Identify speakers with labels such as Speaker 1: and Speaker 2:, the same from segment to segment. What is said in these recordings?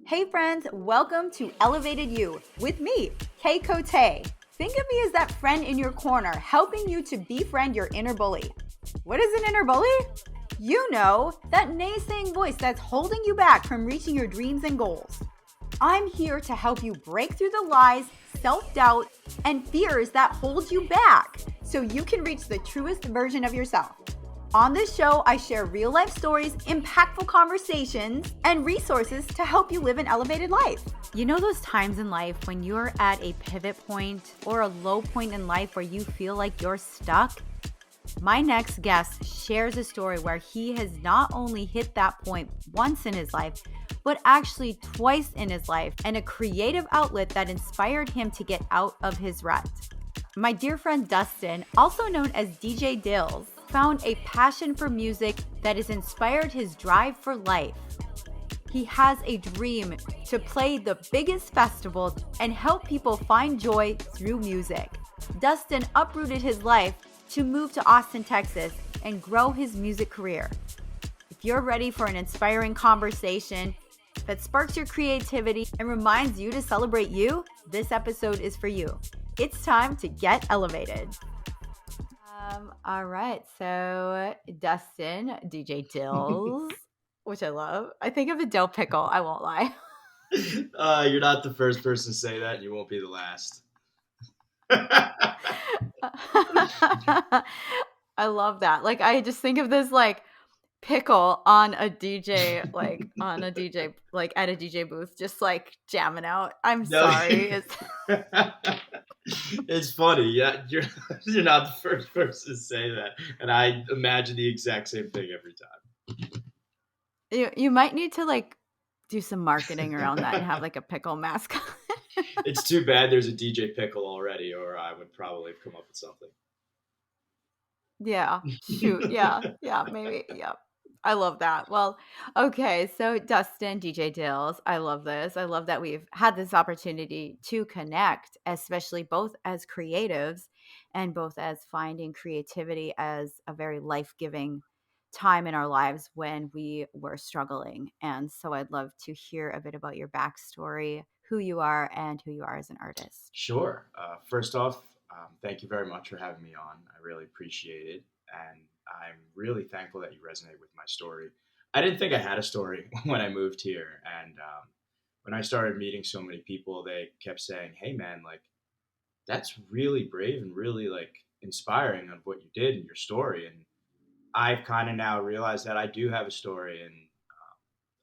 Speaker 1: Hey friends, welcome to Elevated You with me, Kay Cote. Think of me as that friend in your corner helping you to befriend your inner bully. What is an inner bully? You know, that naysaying voice that's holding you back from reaching your dreams and goals. I'm here to help you break through the lies, self-doubt, and fears that hold you back so you can reach the truest version of yourself. On this show, I share real-life stories, impactful conversations, and resources to help you live an elevated life. You know those times in life when you're at a pivot point or a low point in life where you feel like you're stuck? My next guest shares a story where he has not only hit that point once in his life, but actually twice in his life, and a creative outlet that inspired him to get out of his rut. My dear friend Dustin, also known as DJ DILLZ, found a passion for music that has inspired his drive for life. He has a dream to play the biggest festivals and help people find joy through music. Dustin uprooted his life to move to Austin, Texas, and grow his music career. If you're ready for an inspiring conversation that sparks your creativity and reminds you to celebrate you, this episode is for you. It's time to get elevated. All right, so Dustin, DJ DILLZ, which I love. I think of a dill pickle, I won't lie.
Speaker 2: You're not the first person to say that, and you won't be the last.
Speaker 1: I love that. Like, I just think of this like pickle on a DJ, like at a DJ booth, just like jamming out. I'm
Speaker 2: No.
Speaker 1: sorry.
Speaker 2: It's funny. Yeah, you're not the first person to say that, and I imagine the exact same thing every time.
Speaker 1: You might need to like do some marketing around that and have like a pickle mascot.
Speaker 2: It's too bad there's a DJ Pickle already, or I would probably have come up with something.
Speaker 1: Yeah, shoot. Yeah, maybe. Yeah. I love that. Well, okay. So, Dustin, DJ DILLZ, I love this. I love that we've had this opportunity to connect, especially both as creatives and both as finding creativity as a very life giving time in our lives when we were struggling. And so, I'd love to hear a bit about your backstory, who you are, and who you are as an artist.
Speaker 2: Sure. First off, thank you very much for having me on. I really appreciate it. And I'm really thankful that you resonate with my story. I didn't think I had a story when I moved here. And when I started meeting so many people, they kept saying, hey, man, like, that's really brave and really like inspiring of what you did in your story. And I've kind of now realized that I do have a story. And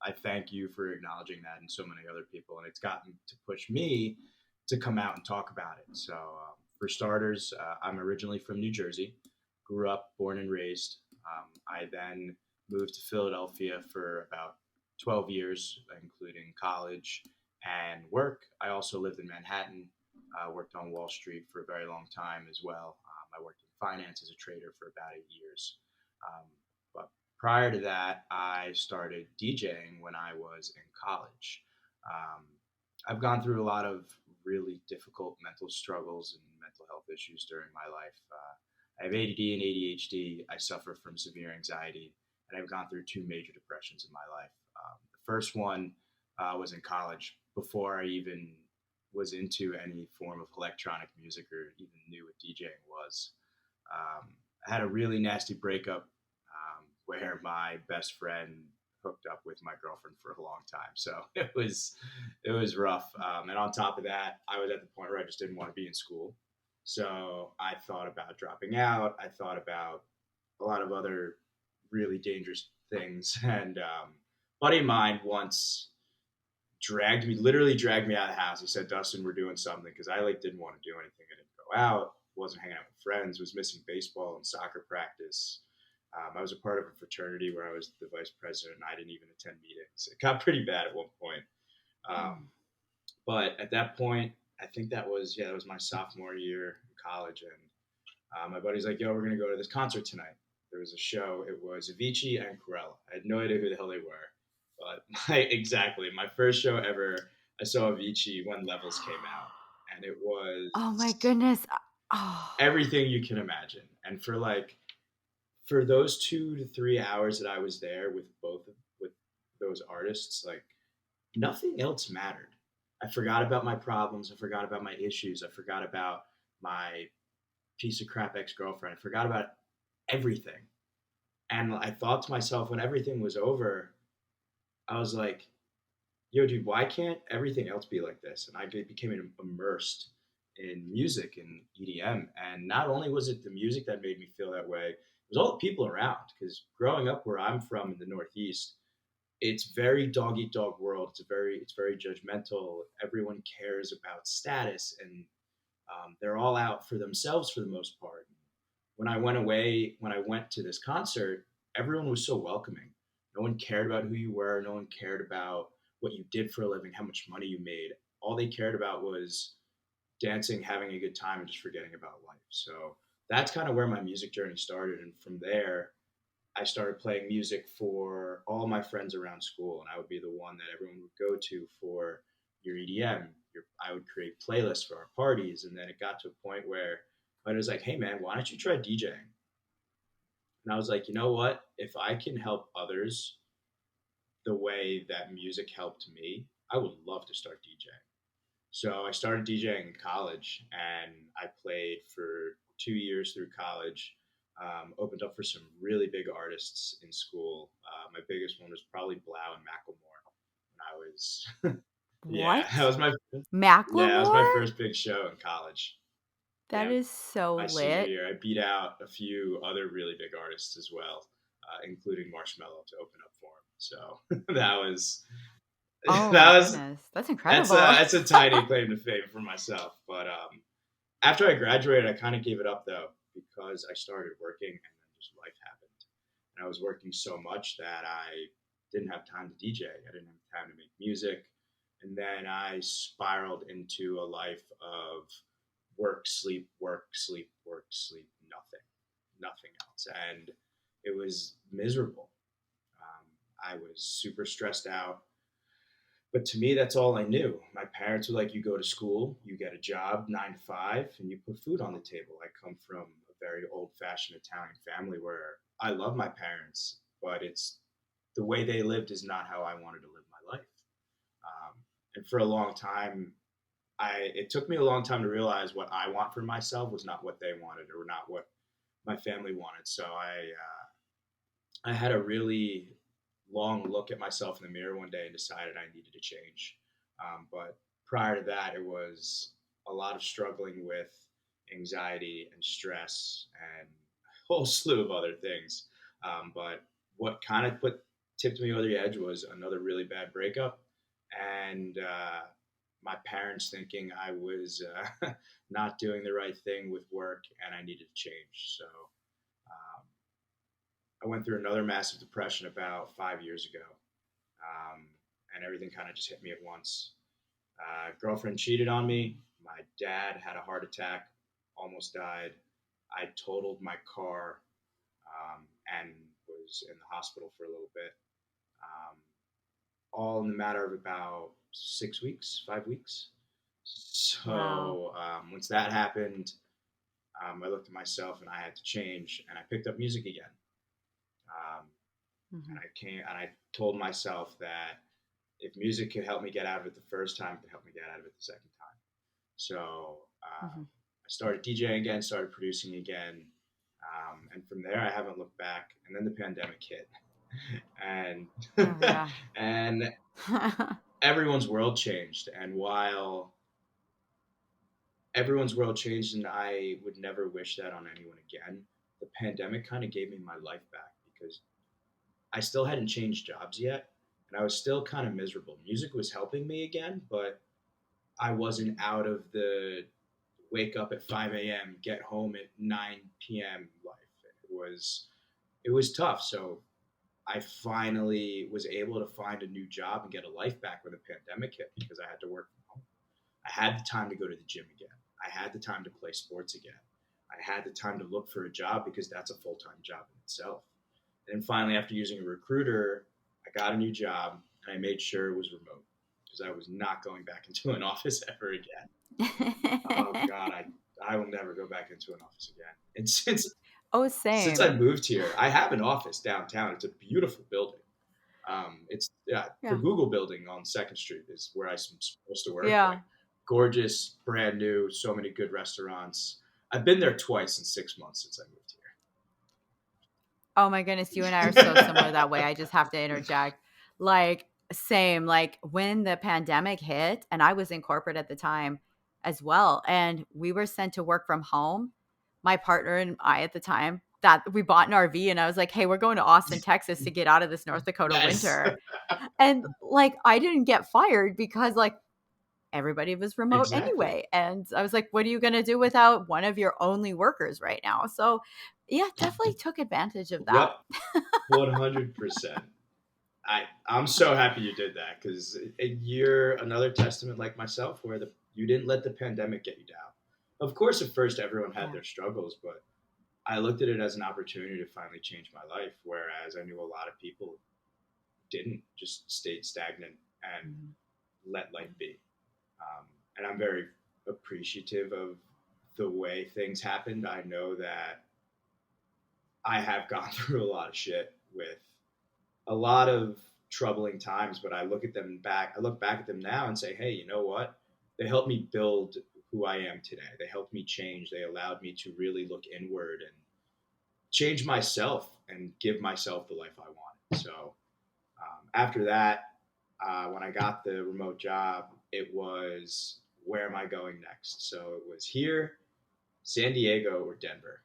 Speaker 2: I thank you for acknowledging that and so many other people. And it's gotten to push me to come out and talk about it. So, for starters, I'm originally from New Jersey, grew up, born and raised. I then moved to Philadelphia for about 12 years, including college and work. I also lived in Manhattan, worked on Wall Street for a very long time as well. I worked in finance as a trader for about 8 years. But prior to that, I started DJing when I was in college. I've gone through a lot of really difficult mental struggles and mental health issues during my life. I have ADD and ADHD. I suffer from severe anxiety, and I've gone through 2 major depressions in my life. The first one was in college before I even was into any form of electronic music or even knew what DJing was. I had a really nasty breakup where my best friend hooked up with my girlfriend for a long time. So it was rough. And on top of that, I was at the point where I just didn't want to be in school. So I thought about dropping out. I thought about a lot of other really dangerous things. And a buddy of mine once literally dragged me out of the house. He said, Dustin, we're doing something. Because I didn't want to do anything. I didn't go out, wasn't hanging out with friends, was missing baseball and soccer practice. I was a part of a fraternity where I was the vice president, and I didn't even attend meetings. It got pretty bad at one point. But at that point, I think that was my sophomore year in college. And my buddy's like, yo, we're going to go to this concert tonight. There was a show. It was Avicii and Krewella. I had no idea who the hell they were. But my first show ever, I saw Avicii when Levels came out. And it was...
Speaker 1: Oh, my goodness.
Speaker 2: Everything you can imagine. And for those 2 to 3 hours that I was there with those artists, nothing else mattered. I forgot about my problems. I forgot about my issues. I forgot about my piece of crap ex girlfriend. I forgot about everything. And I thought to myself, when everything was over, I was like, yo, dude, why can't everything else be like this? And I became immersed in music and EDM. And not only was it the music that made me feel that way, it was all the people around. Because growing up where I'm from in the Northeast, it's very dog eat dog world. It's very judgmental. Everyone cares about status, and they're all out for themselves for the most part. When I went to this concert, everyone was so welcoming. No one cared about who you were. No one cared about what you did for a living, how much money you made. All they cared about was dancing, having a good time, and just forgetting about life. So that's kind of where my music journey started. And from there, I started playing music for all my friends around school, and I would be the one that everyone would go to for your EDM. I would create playlists for our parties, and then it got to a point where I was like, "Hey, man, why don't you try DJing?" And I was like, "You know what? If I can help others the way that music helped me, I would love to start DJing." So I started DJing in college, and I played for 2 years through college. Opened up for some really big artists in school. My biggest one was probably Blau and Macklemore. And I was, yeah,
Speaker 1: What?
Speaker 2: that was my
Speaker 1: Macklemore?
Speaker 2: first big show in college.
Speaker 1: That
Speaker 2: Yeah,
Speaker 1: is so
Speaker 2: my senior
Speaker 1: lit.
Speaker 2: year, I beat out a few other really big artists as well, including Marshmello to open up for him. So that was
Speaker 1: Oh my
Speaker 2: that was
Speaker 1: goodness. That's
Speaker 2: that's a
Speaker 1: incredible.
Speaker 2: that's a tiny claim to fame for myself. But after I graduated, I kind of gave it up though because I started working and then just life happened. And I was working so much that I didn't have time to DJ. I didn't have time to make music. And then I spiraled into a life of work, sleep, work, sleep, work, sleep, nothing else. And it was miserable. I was super stressed out. But to me, that's all I knew. My parents were like, you go to school, you get a job, 9 to 5, and you put food on the table. I come from a very old fashioned Italian family where I love my parents, but it's the way they lived is not how I wanted to live my life. And for a long time, it took me a long time to realize what I want for myself was not what they wanted or not what my family wanted. So I had a really long look at myself in the mirror one day and decided I needed to change. But prior to that, it was a lot of struggling with anxiety and stress and a whole slew of other things. But what kind of tipped me over the edge was another really bad breakup and my parents thinking I was not doing the right thing with work and I needed to change. So um, I went through another massive depression about 5 years ago, um, and everything kind of just hit me at once. Girlfriend cheated on me. My dad had a heart attack, almost died. I totaled my car and was in the hospital for a little bit, um, all in the matter of about 6 weeks, 5 weeks.
Speaker 1: Wow.
Speaker 2: So once that happened, I looked at myself and I had to change, and I picked up music again. Um,
Speaker 1: Hmm.
Speaker 2: and I told myself that if music could help me get out of it the first time, it could help me get out of it the second time. So
Speaker 1: Hmm.
Speaker 2: I started DJing again, started producing again, and from there I haven't looked back. And then the pandemic hit, and
Speaker 1: Oh yeah.
Speaker 2: and everyone's world changed. And while everyone's world changed, and I would never wish that on anyone again, the pandemic kind of gave me my life back because I still hadn't changed jobs yet, and I was still kind of miserable. Music was helping me again, but I wasn't out of the wake up at 5 a.m., get home at 9 p.m. life. It was tough. So I finally was able to find a new job and get a life back when the pandemic hit because I had to work from home. I had the time to go to the gym again. I had the time to play sports again. I had the time to look for a job because that's a full time job in itself. And finally, after using a recruiter, I got a new job and I made sure it was remote because I was not going back into an office ever again. Oh God, I will never go back into an office again. And since
Speaker 1: Oh,
Speaker 2: since I
Speaker 1: same.
Speaker 2: moved here, I have an office downtown. It's a beautiful building. It's the
Speaker 1: Yeah.
Speaker 2: Google building on Second Street is where I'm supposed to work.
Speaker 1: Yeah.
Speaker 2: Like gorgeous, brand new, so many good restaurants. I've been there twice in 6 months since I moved
Speaker 1: Oh my goodness, you and I are so similar
Speaker 2: here.
Speaker 1: that way. I just have to interject. Like, same, like when the pandemic hit, and I was in corporate at the time as well, and we were sent to work from home. My partner and I at the time, that we bought an RV, and I was like, "Hey, we're going to Austin, Texas to get out of this North Dakota
Speaker 2: Yes,
Speaker 1: winter." And like I didn't get fired because like everybody was remote
Speaker 2: exactly.
Speaker 1: anyway. And I was like, what are you going to do without one of your only workers right now? So, yeah, definitely took advantage of that.
Speaker 2: Yep, 100%. I'm so happy you did that because you're another testament like myself where you didn't let the pandemic get you down. Of course, at first everyone had
Speaker 1: Yeah.
Speaker 2: their struggles, but I looked at it as an opportunity to finally change my life. Whereas I knew a lot of people didn't, just stayed stagnant and
Speaker 1: Mhm.
Speaker 2: let life be. And I'm very appreciative of the way things happened. I know that I have gone through a lot of shit with a lot of troubling times, but I look back at them now and say, hey, you know what? They helped me build who I am today. They helped me change. They allowed me to really look inward and change myself and give myself the life I wanted. So after that, when I got the remote job, it was where am I going next? So it was here, San Diego, or Denver.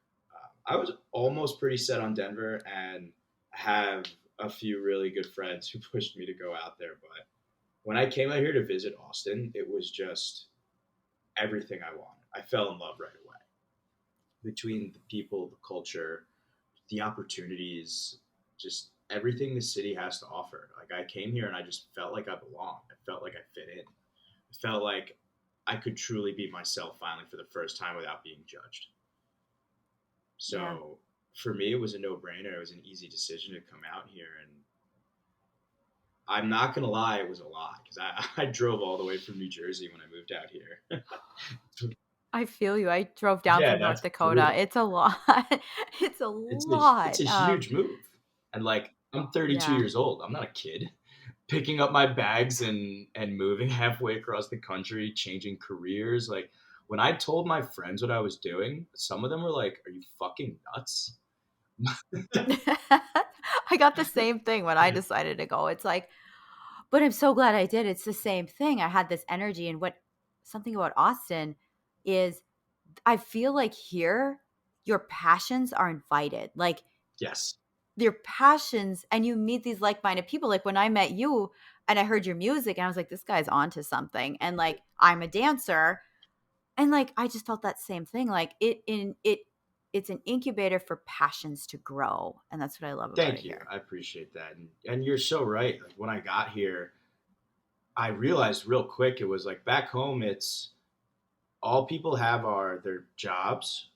Speaker 2: I was almost pretty set on Denver and have a few really good friends who pushed me to go out there. But when I came out here to visit Austin, it was just everything I wanted. I fell in love right away between the people, the culture, the opportunities, just everything the city has to offer. Like I came here and I just felt like I belonged. I felt like I fit in. I felt like I could truly be myself finally for the first time without being judged.
Speaker 1: Yeah.
Speaker 2: So for me, it was a no-brainer. It was an easy decision to come out here, and I'm not gonna lie, it was a lot because I drove all the way from New Jersey when I moved out here.
Speaker 1: I feel you. I drove down
Speaker 2: Yeah,
Speaker 1: from North
Speaker 2: that's
Speaker 1: Dakota.
Speaker 2: brutal.
Speaker 1: It's a lot. It's a
Speaker 2: It's
Speaker 1: lot.
Speaker 2: a huge move, and like I'm 32
Speaker 1: Yeah.
Speaker 2: years old. I'm not a kid. Picking up my bags and moving halfway across the country, changing careers. Like when I told my friends what I was doing, some of them were like, "Are you fucking nuts?"
Speaker 1: I got the same thing when I decided to go. It's like, but I'm so glad I did. It's the same thing. I had this energy. And what something about Austin is I feel like here, your passions are invited. Like
Speaker 2: Yes.
Speaker 1: your passions, and you meet these like-minded people. Like when I met you and I heard your music, and I was like, this guy's onto something. And like I'm a dancer. And like I just felt that same thing. Like it's an incubator for passions to grow. And that's what I love about
Speaker 2: Thank
Speaker 1: it
Speaker 2: you.
Speaker 1: here.
Speaker 2: I appreciate that. And you're so right. Like when I got here, I realized real quick it was like back home it's all people have are their jobs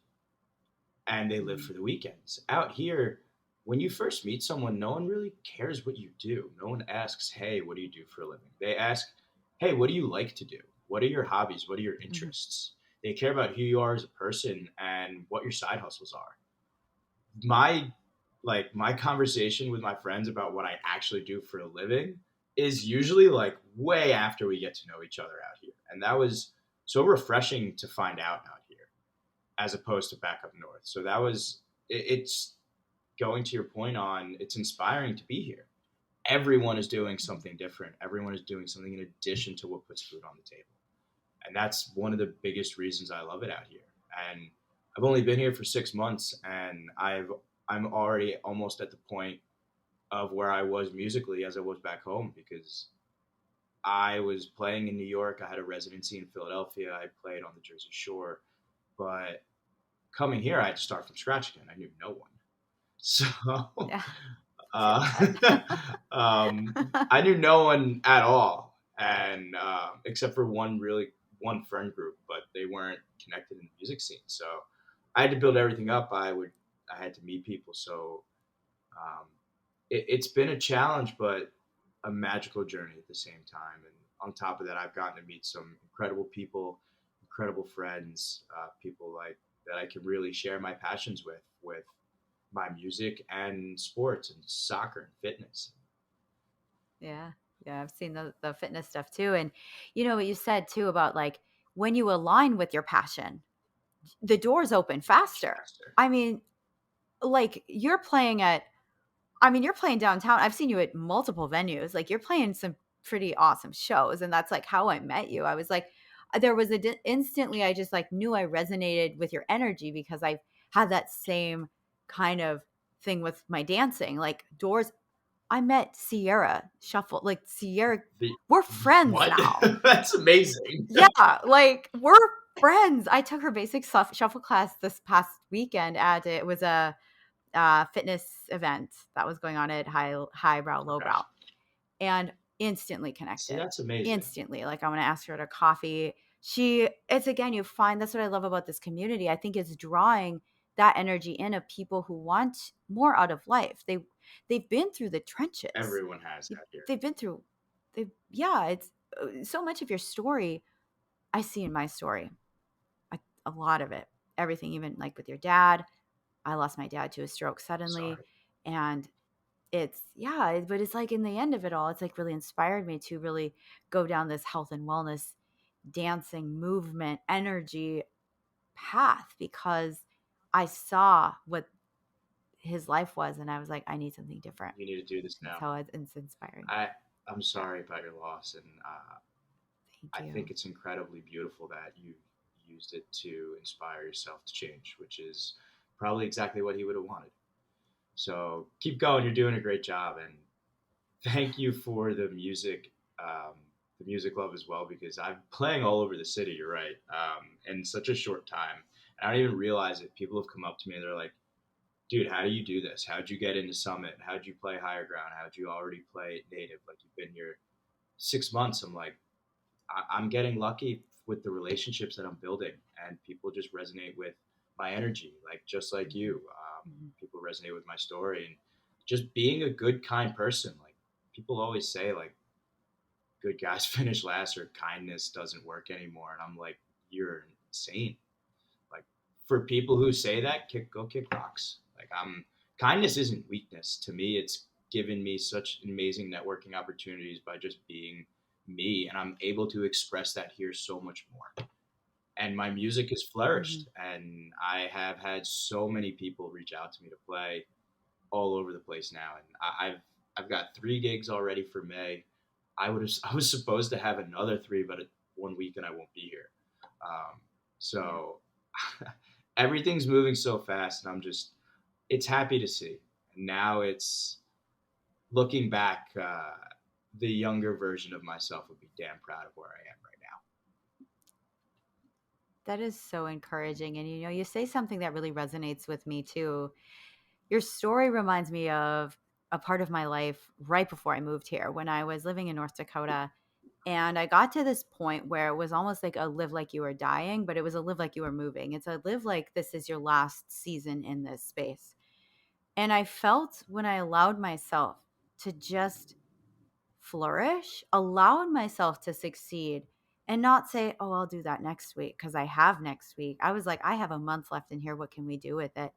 Speaker 2: and they live
Speaker 1: Mhm.
Speaker 2: for the weekends. Out here, when you first meet someone, no one really cares what you do. No one asks, "Hey, what do you do for a living?" They ask, "Hey, what do you like to do? What are your hobbies? What are your
Speaker 1: Mhm.
Speaker 2: interests?" They care about who you are as a person and what your side hustles are. My conversation with my friends about what I actually do for a living is usually like way after we get to know each other out here. And that was so refreshing to find out here as opposed to back up north. So it's going to your point on it's inspiring to be here. Everyone is doing something different. Everyone is doing something in addition to what puts food on the table. And that's one of the biggest reasons I love it out here. And I've only been here for 6 months, and I'm already almost at the point of where I was musically as I was back home because I was playing in New York. I had a residency in Philadelphia. I played on the Jersey Shore, but coming here, I had to start from scratch again. I knew no one, so
Speaker 1: Yeah. I feel
Speaker 2: uh,
Speaker 1: that.
Speaker 2: I knew no one at all, and except for one friend group, but they weren't connected in the music scene. So I had to build everything up. I had to meet people. So um, it's been a challenge, but a magical journey at the same time. And on top of that, I've gotten to meet some incredible people, incredible friends, people like that I can really share my passions with my music and sports and soccer and fitness.
Speaker 1: Yeah. Yeah. I've seen the fitness stuff too. And you know what you said too about like when you align with your passion, the doors open
Speaker 2: Much
Speaker 1: faster.
Speaker 2: faster.
Speaker 1: I mean, like you're playing downtown. I've seen you at multiple venues. Like you're playing some pretty awesome shows. And that's like how I met you. I was like, there was instantly, I just like knew I resonated with your energy because I had that same kind of thing with my dancing. Like doors, I met Sierra Shuffle, like Sierra,
Speaker 2: The
Speaker 1: we're friends
Speaker 2: what?
Speaker 1: now.
Speaker 2: That's amazing.
Speaker 1: Yeah, like we're friends. I took her basic shuffle class this past weekend at it was a fitness event that was going on at highbrow
Speaker 2: Okay.
Speaker 1: lowbrow, and instantly
Speaker 2: See,
Speaker 1: connected.
Speaker 2: that's amazing.
Speaker 1: Instantly, like I want to ask her to coffee. It's again, you find that's what I love about this community. I think it's drawing that energy in of people who want more out of life. They've been through the trenches.
Speaker 2: Everyone has that here.
Speaker 1: They've been through. They yeah. It's so much of your story I see in my story. A lot of it, everything, even like with your dad. I lost my dad to a stroke suddenly,
Speaker 2: Sorry.
Speaker 1: and but it's like in the end of it all, it's like really inspired me to really go down this health and wellness, dancing, movement, energy path because I saw what his life was and I was like, I need something different.
Speaker 2: You need to do this
Speaker 1: That's
Speaker 2: now.
Speaker 1: how it's inspiring.
Speaker 2: I'm sorry about your loss, and I
Speaker 1: Thank
Speaker 2: think
Speaker 1: you.
Speaker 2: it's incredibly beautiful that you used it to inspire yourself to change, which is probably exactly what he would have wanted. So keep going. You're doing a great job, and thank you for the music love as well, because I'm playing all over the city. You're right, in such a short time. And I don't even realize it. People have come up to me and they're like, "Dude, how do you do this? How'd you get into Summit? How'd you play Higher Ground? How'd you already play Native? Like you've been here 6 months." I'm like, I'm getting lucky with the relationships that I'm building, and people just resonate with my energy, like just like you.
Speaker 1: Mhm.
Speaker 2: People resonate with my story, and just being a good, kind person. Like people always say, like good guys finish last or kindness doesn't work anymore, and I'm like, you're insane. Like for people who say that, go kick rocks. Like I'm kindness isn't weakness to me. It's given me such amazing networking opportunities by just being me, and I'm able to express that here so much more. And my music has
Speaker 1: Mhm.
Speaker 2: flourished, and I have had so many people reach out to me to play all over the place now, and I've got 3 gigs already for May. I was supposed to have another three, but 1 week and I won't be here.
Speaker 1: Yeah.
Speaker 2: So everything's moving so fast, and it's happy to see. And now it's looking back, the younger version of myself would be damn proud of where I am right now.
Speaker 1: That is so encouraging. And you know, you say something that really resonates with me too. Your story reminds me of a part of my life right before I moved here when I was living in North Dakota. And I got to this point where it was almost like a live like you were dying, but it was a live like you were moving. It's a live like this is your last season in this space. And I felt when I allowed myself to just flourish, allowed myself to succeed and not say, oh, I'll do that next week because I have next week. I was like, I have a month left in here. What can we do with it?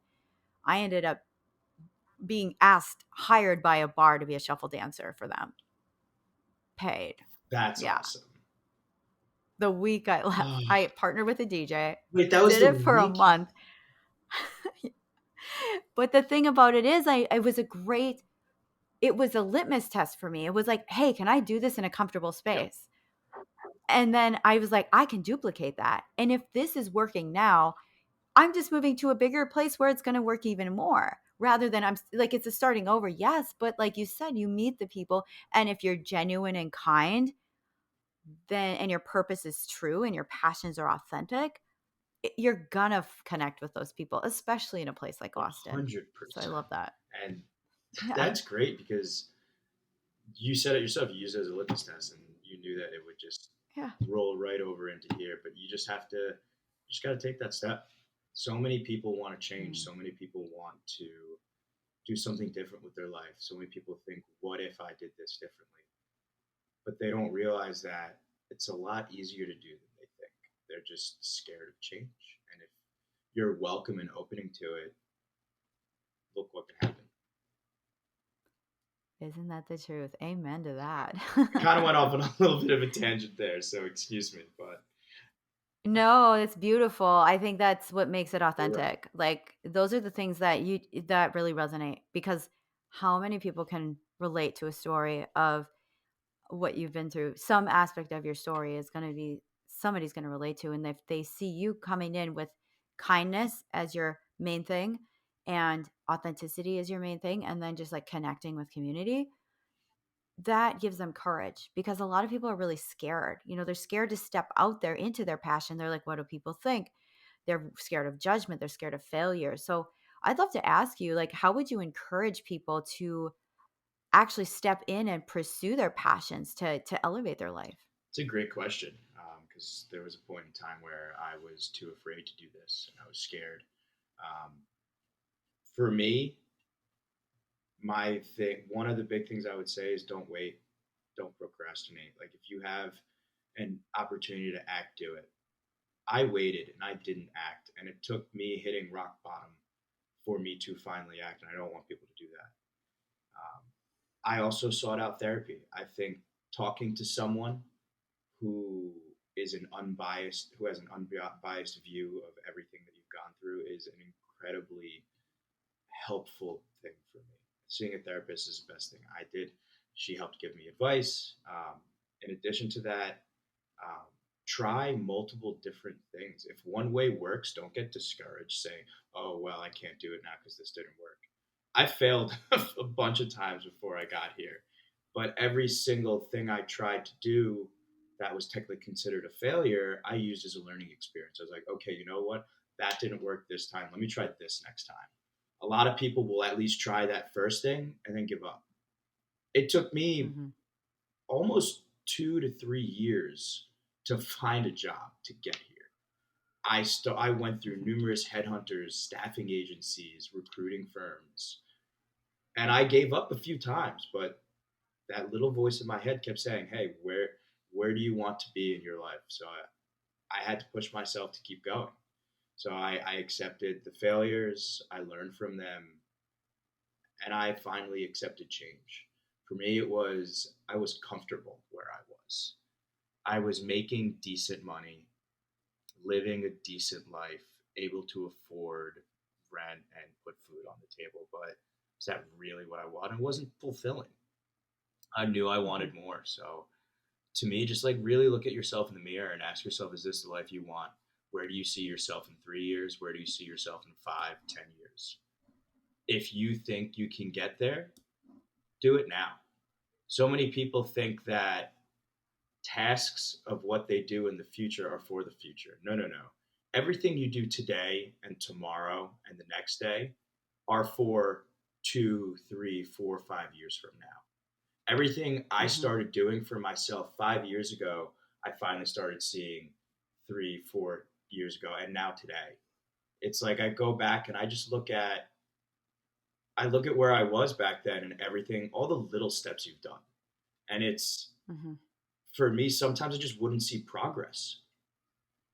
Speaker 1: I ended up being hired by a bar to be a shuffle dancer for them. Paid.
Speaker 2: That's
Speaker 1: Yeah.
Speaker 2: awesome.
Speaker 1: The week I left, I partnered with a DJ,
Speaker 2: Wait, that was
Speaker 1: did
Speaker 2: the
Speaker 1: it for a
Speaker 2: week?
Speaker 1: month. But the thing about it is, it was a litmus test for me. It was like, hey, can I do this in a comfortable
Speaker 2: Yep.
Speaker 1: space? And then I was like, I can duplicate that. And if this is working now, I'm just moving to a bigger place where it's going to work even more rather than I'm like, it's a starting over. Yes. But like you said, you meet the people. And if you're genuine and kind, then, and your purpose is true and your passions are authentic, you're going to connect with those people, especially in a place like Austin. So I
Speaker 2: 100%.
Speaker 1: love that.
Speaker 2: And
Speaker 1: Yeah.
Speaker 2: that's great because you said it yourself. You used it as a litmus test, and you knew that it would just
Speaker 1: Yeah.
Speaker 2: roll right over into here. But you just got to take that step. So many people want to change.
Speaker 1: Mm.
Speaker 2: So many people want to do something different with their life. So many people think, what if I did this differently? But they don't realize that it's a lot easier to do than they think. They're just scared of change. And if you're welcome and opening to it, look what can happen.
Speaker 1: Isn't that the truth? Amen to that.
Speaker 2: I kind of went off on a little bit of a tangent there, so excuse me, but
Speaker 1: No, it's beautiful. I think that's what makes it
Speaker 2: you're right.
Speaker 1: authentic. Like those are the things that you that really resonate because how many people can relate to a story of what you've been through? Some aspect of your story is going to be somebody's going to relate to, and if they see you coming in with kindness as your main thing and authenticity as your main thing and then just like connecting with community, that gives them courage because a lot of people are really scared. They're scared to step out there into their passion. They're like, what do people think? They're scared of judgment. They're scared of failure. So I'd love to ask you, like, how would you encourage people to actually step in and pursue their passions to elevate their life?
Speaker 2: It's a great question because there was a point in time where I was too afraid to do this and I was scared. Um, for me, my thing, one of the big things I would say is don't wait, don't procrastinate. Like if you have an opportunity to act, do it. I waited and I didn't act, and it took me hitting rock bottom for me to finally act, and I don't want people to do that. Um, I also sought out therapy. I think talking to someone who is an unbiased, who has an unbiased view of everything that you've gone through is an incredibly helpful thing for me. Seeing a therapist is the best thing I did. She helped give me advice. In addition to that, um, try multiple different things. If one way works, don't get discouraged saying, oh, well, I can't do it now because this didn't work. I failed a bunch of times before I got here, but every single thing I tried to do that was technically considered a failure, I used as a learning experience. I was like, okay, you know what? That didn't work this time. Let me try this next time. A lot of people will at least try that first thing and then give up. It took me
Speaker 1: Hmm.
Speaker 2: almost 2 to 3 years to find a job to get here. I went through
Speaker 1: Hmm.
Speaker 2: numerous headhunters, staffing agencies, recruiting firms, and I gave up a few times. But that little voice in my head kept saying, "Hey, where do you want to be in your life?" So I had to push myself to keep going. So I accepted the failures, I learned from them, and I finally accepted change. For me, it was I was comfortable where I was. I was making decent money, living a decent life, able to afford rent and put food on the table. But is that really what I wanted? It wasn't fulfilling. I knew I
Speaker 1: Hmm.
Speaker 2: wanted more. So to me, just like really look at yourself in the mirror and ask yourself, is this the life you want? Where do you see yourself in 3 years? Where do you see yourself in 5, 10 years? If you think you can get there, do it now. So many people think that tasks of what they do in the future are for the future. No, no, no. Everything you do today and tomorrow and the next day are for 2, 3, 4, 5 years from now. Everything I
Speaker 1: Hmm.
Speaker 2: started doing for myself 5 years ago, I finally started seeing 3, 4 years ago, and now today. It's like I go back and I look at where I was back then and everything, all the little steps you've done. And it's
Speaker 1: Hmm.
Speaker 2: for me, sometimes I just wouldn't see progress.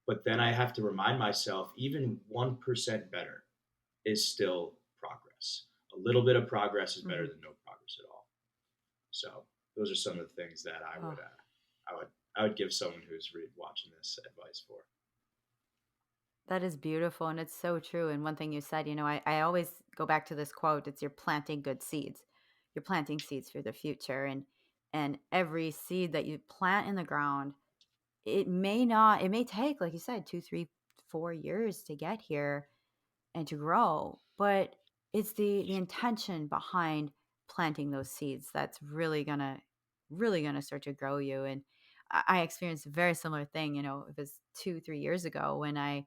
Speaker 2: But then I have to remind myself, even 1% better is still progress. A little bit of progress is better
Speaker 1: Hmm.
Speaker 2: than no progress at all. So those are some of the things that
Speaker 1: Oh,
Speaker 2: I would give someone who's watching this advice for.
Speaker 1: that is beautiful. And it's so true. And one thing you said, I always go back to this quote. It's you're planting good seeds. You're planting seeds for the future. And every seed that you plant in the ground, it may take, like you said, 2, 3, 4 years to get here and to grow, but it's the intention behind planting those seeds that's really gonna start to grow you. And I experienced a very similar thing. It was 2, 3 years ago when I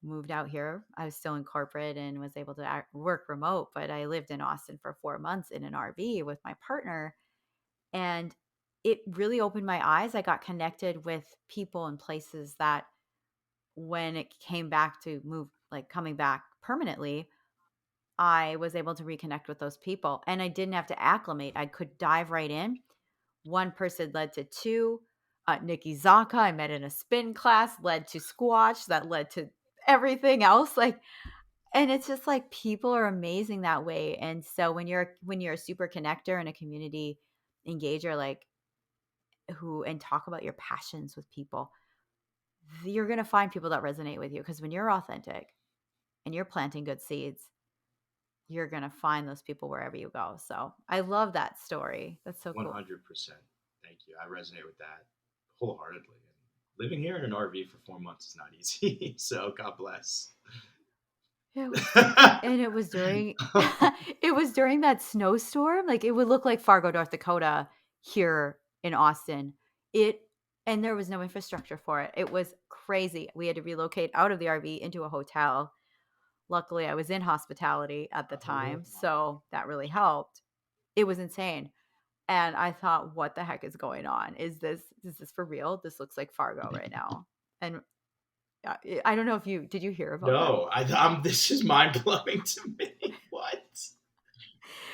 Speaker 1: moved out here. I was still in corporate and was able to work remote, but I lived in Austin for 4 months in an RV with my partner, and it really opened my eyes. I got connected with people and places that when it came back to move, like coming back permanently, I was able to reconnect with those people and I didn't have to acclimate. I could dive right in. One person led to two. Nikki Zaka, I met in a spin class, led to squash, that led to everything else. Like And it's just like people are amazing that way. And so when you're a super connector and a community engager, like and talk about your passions with people, you're going to find people that resonate with you, because when you're authentic and you're planting good seeds, you're going to find those people wherever you go. So I love that story. That's so cool.
Speaker 2: 100%. Thank you. I resonate with that wholeheartedly. And living here in an RV for 4 months is not easy. So God bless.
Speaker 1: And it was during it was during that snowstorm. Like, it would look like Fargo, North Dakota here in Austin. And there was no infrastructure for it. It was crazy. We had to relocate out of the RV into a hotel. Luckily, I was in hospitality at the time, so that really helped. It was insane. And I thought, what the heck is going on? Is this for real? This looks like Fargo right now. And I don't know if did you hear about that?
Speaker 2: No, this is mind blowing to me. What?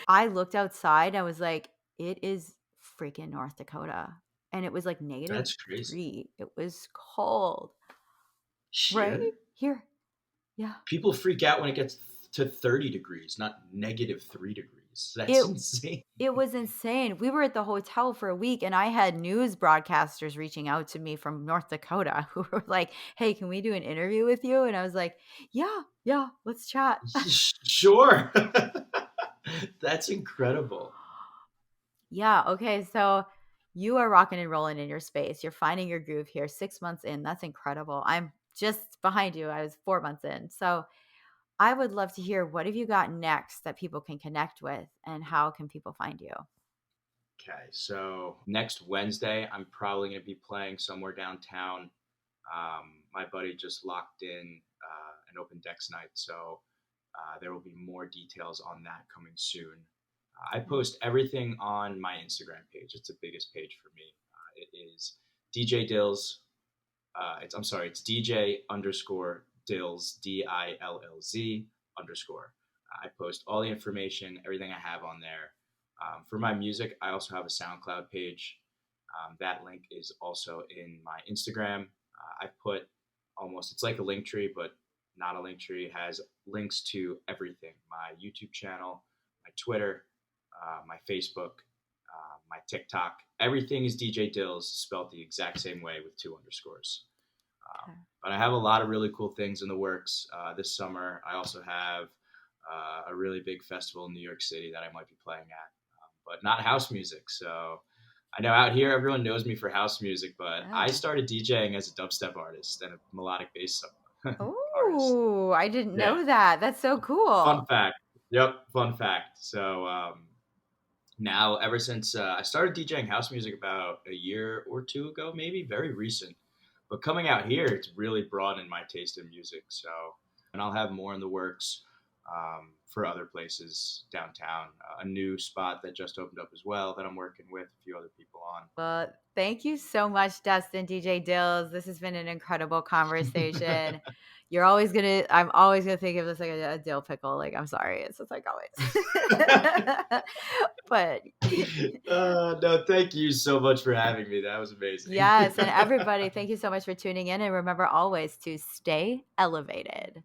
Speaker 1: I looked outside. I was like, it is freaking North Dakota. And it was like negative
Speaker 2: That's crazy.
Speaker 1: 3. It was cold.
Speaker 2: Shit.
Speaker 1: Right? Here. Yeah.
Speaker 2: People freak out when it gets to 30 degrees, not negative 3 degrees. That's insane.
Speaker 1: It was insane. We were at the hotel for a week, and I had news broadcasters reaching out to me from North Dakota who were like, hey, can we do an interview with you? And I was like, yeah, let's chat.
Speaker 2: Sure. That's incredible.
Speaker 1: Yeah. Okay. So you are rocking and rolling in your space. You're finding your groove here 6 months in. That's incredible. I'm just behind you. I was 4 months in. So I would love to hear, what have you got next that people can connect with, and how can people find you?
Speaker 2: Okay, so next Wednesday, I'm probably going to be playing somewhere downtown. My buddy just locked in an open decks night, so there will be more details on that coming soon. I post everything on my Instagram page. It's the biggest page for me. It is DJ DILLZ. It's DJ _ DILLZ, DILLZ _. I post all the information, everything I have on there. For my music, I also have a SoundCloud page. That link is also in my Instagram. I put it's like a link tree, but not a link tree. It has links to everything: my YouTube channel, my Twitter, my Facebook, my TikTok. Everything is DJ DILLZ, spelled the exact same way with 2 underscores. But I have a lot of really cool things in the works this summer. I also have a really big festival in New York City that I might be playing at, but not house music. So I know out here everyone knows me for house music, but I started DJing as a dubstep artist and a melodic bass artist.
Speaker 1: Oh, I didn't know that. That's so cool.
Speaker 2: Fun fact. Yep, fun fact. So now, ever since I started DJing house music about a year or 2 ago, maybe, very recent. But coming out here, it's really broadened my taste in music. So, and I'll have more in the works for other places downtown. A new spot that just opened up as well that I'm working with a few other people on.
Speaker 1: Well, thank you so much, Dustin, DJ DILLZ. This has been an incredible conversation. I'm always gonna think of this like a dill pickle. Like, I'm sorry, it's just like always. But
Speaker 2: no, thank you so much for having me. That was amazing.
Speaker 1: Yes, and everybody, thank you so much for tuning in. And remember always to stay elevated.